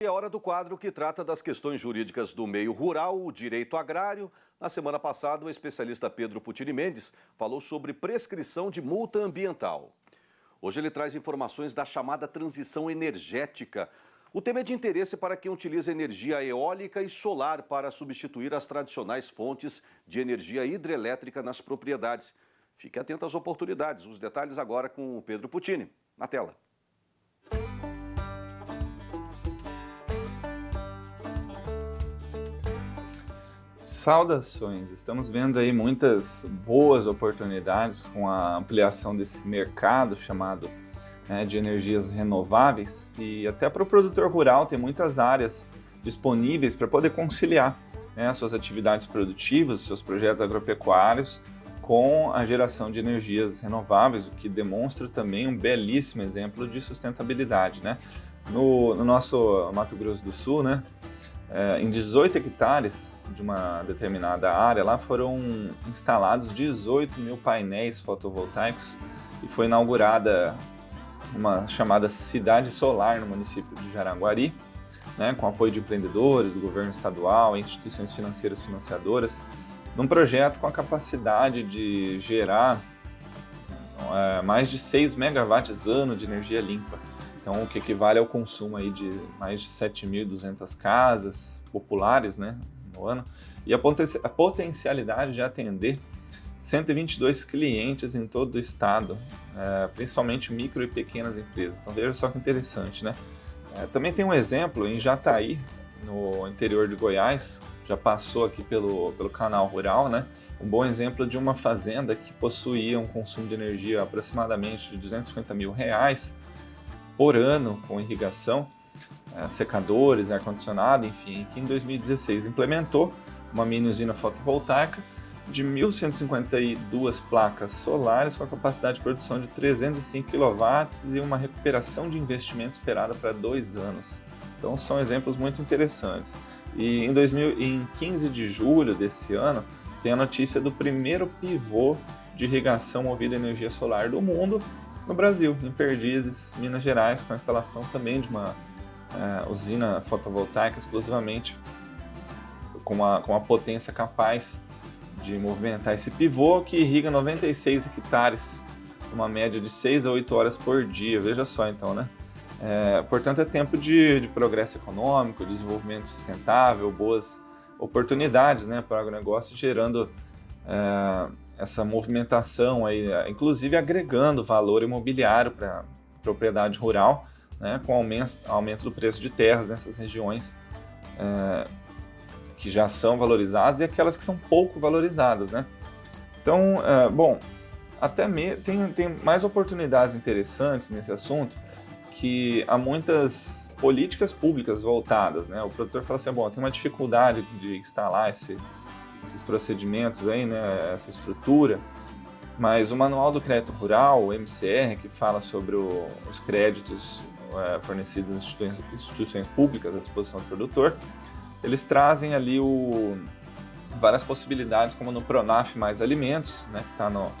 É hora do quadro que trata das questões jurídicas do meio rural, o direito agrário. Na semana passada, o especialista Pedro Putini Mendes falou sobre prescrição de multa ambiental. Hoje ele traz informações da chamada transição energética. O tema é de interesse para quem utiliza energia eólica e solar para substituir as tradicionais fontes de energia hidrelétrica nas propriedades. Fique atento às oportunidades. Os detalhes agora com o Pedro Putini. Na tela. Saudações! Estamos vendo aí muitas boas oportunidades com a ampliação desse mercado chamado de energias renováveis, e até para o produtor rural tem muitas áreas disponíveis para poder conciliar as suas atividades produtivas, os seus projetos agropecuários com a geração de energias renováveis, o que demonstra também um belíssimo exemplo de sustentabilidade, No nosso Mato Grosso do Sul, em 18 hectares de uma determinada área, lá foram instalados 18 mil painéis fotovoltaicos e foi inaugurada uma chamada Cidade Solar no município de Jaraguari, com apoio de empreendedores, do governo estadual, instituições financeiras financiadoras, num projeto com a capacidade de gerar mais de 6 megawatts ano de energia limpa. Então, o que equivale ao consumo aí de mais de 7.200 casas populares no ano, e a potencialidade de atender 122 clientes em todo o estado, principalmente micro e pequenas empresas. Então, veja só que interessante, Também tem um exemplo em Jataí, no interior de Goiás, já passou aqui pelo canal rural, Um bom exemplo de uma fazenda que possuía um consumo de energia aproximadamente de R$250 mil por ano com irrigação, secadores, ar-condicionado, enfim, que em 2016 implementou uma mini usina fotovoltaica de 1.152 placas solares com a capacidade de produção de 305 kW e uma recuperação de investimento esperada para 2 anos. Então são exemplos muito interessantes. E em 15 de julho desse ano, tem a notícia do primeiro pivô de irrigação movida a energia solar do mundo, no Brasil, em Perdizes, Minas Gerais, com a instalação também de uma usina fotovoltaica exclusivamente com uma potência capaz de movimentar esse pivô, que irriga 96 hectares, uma média de 6 a 8 horas por dia. Veja só então, Portanto, é tempo de progresso econômico, desenvolvimento sustentável, boas oportunidades para o agronegócio, gerando essa movimentação, aí, inclusive agregando valor imobiliário para a propriedade rural, com aumento do preço de terras nessas regiões que já são valorizadas e aquelas que são pouco valorizadas. Então, tem mais oportunidades interessantes nesse assunto, que há muitas políticas públicas voltadas. O produtor fala assim, tem uma dificuldade de instalar esses procedimentos aí, essa estrutura, mas o Manual do Crédito Rural, o MCR, que fala sobre os créditos fornecidos às instituições públicas à disposição do produtor, eles trazem ali várias possibilidades, como no Pronaf Mais Alimentos, que está no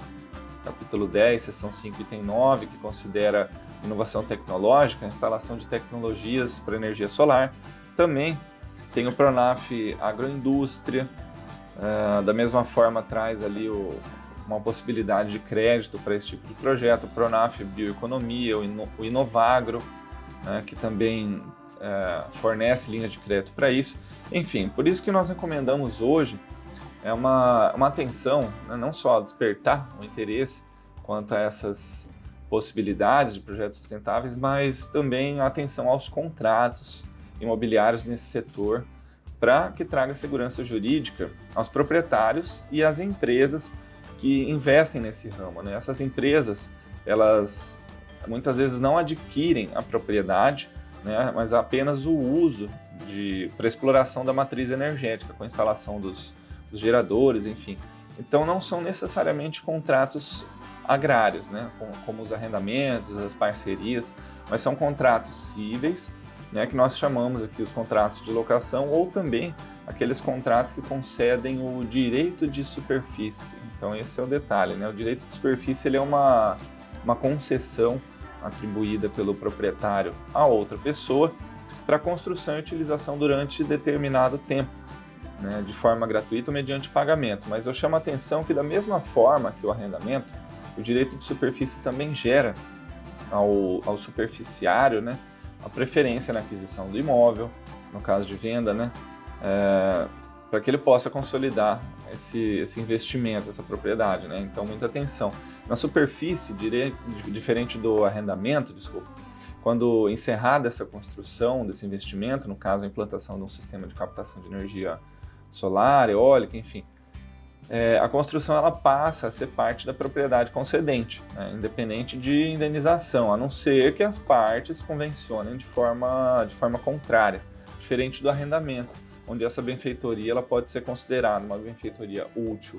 capítulo 10, seção 5, item 9, que considera inovação tecnológica, instalação de tecnologias para energia solar. Também tem o Pronaf Agroindústria, da mesma forma traz ali uma possibilidade de crédito para esse tipo de projeto, o Pronaf Bioeconomia, o Inovagro, que também fornece linhas de crédito para isso. Enfim, por isso que nós recomendamos hoje uma atenção, não só a despertar o interesse quanto a essas possibilidades de projetos sustentáveis, mas também a atenção aos contratos imobiliários nesse setor, para que traga segurança jurídica aos proprietários e às empresas que investem nesse ramo. Essas empresas, elas muitas vezes não adquirem a propriedade, mas apenas o uso para exploração da matriz energética, com a instalação dos geradores, enfim. Então não são necessariamente contratos agrários, como os arrendamentos, as parcerias, mas são contratos cíveis, que nós chamamos aqui os contratos de locação, ou também aqueles contratos que concedem o direito de superfície. Então esse é o detalhe, O direito de superfície ele é uma concessão atribuída pelo proprietário a outra pessoa, para construção e utilização durante determinado tempo, né, de forma gratuita ou mediante pagamento. Mas eu chamo a atenção que, da mesma forma que o arrendamento, o direito de superfície também gera ao superficiário, né, a preferência na aquisição do imóvel, no caso de venda, né, para que ele possa consolidar esse investimento, essa propriedade, né? Então, muita atenção. Na superfície, diferente do arrendamento, quando encerrada essa construção desse investimento, no caso a implantação de um sistema de captação de energia solar, eólica, enfim, a construção ela passa a ser parte da propriedade concedente, né, independente de indenização, a não ser que as partes convencionem de forma contrária, diferente do arrendamento, onde essa benfeitoria ela pode ser considerada uma benfeitoria útil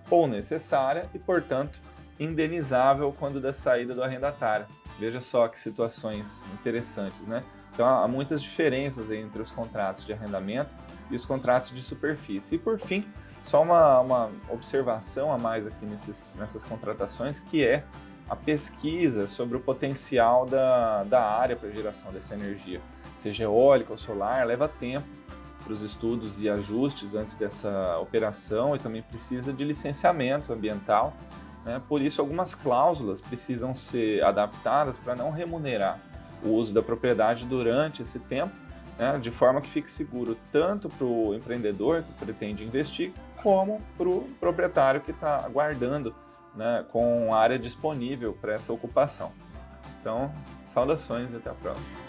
ou necessária e, portanto, indenizável quando da saída do arrendatário. Veja só que situações interessantes, né? Então, há muitas diferenças entre os contratos de arrendamento e os contratos de superfície. E, por fim, só uma observação a mais aqui nessas contratações, que é a pesquisa sobre o potencial da área para geração dessa energia, seja eólica ou solar, leva tempo para os estudos e ajustes antes dessa operação e também precisa de licenciamento ambiental, né? Por isso, algumas cláusulas precisam ser adaptadas para não remunerar o uso da propriedade durante esse tempo, né? De forma que fique seguro tanto para o empreendedor que pretende investir, como para o proprietário que está aguardando, né, com a área disponível para essa ocupação. Então, saudações e até a próxima.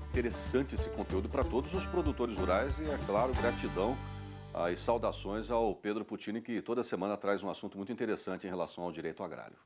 Interessante esse conteúdo para todos os produtores rurais e, é claro, gratidão e saudações ao Pedro Puccini, que toda semana traz um assunto muito interessante em relação ao direito agrário.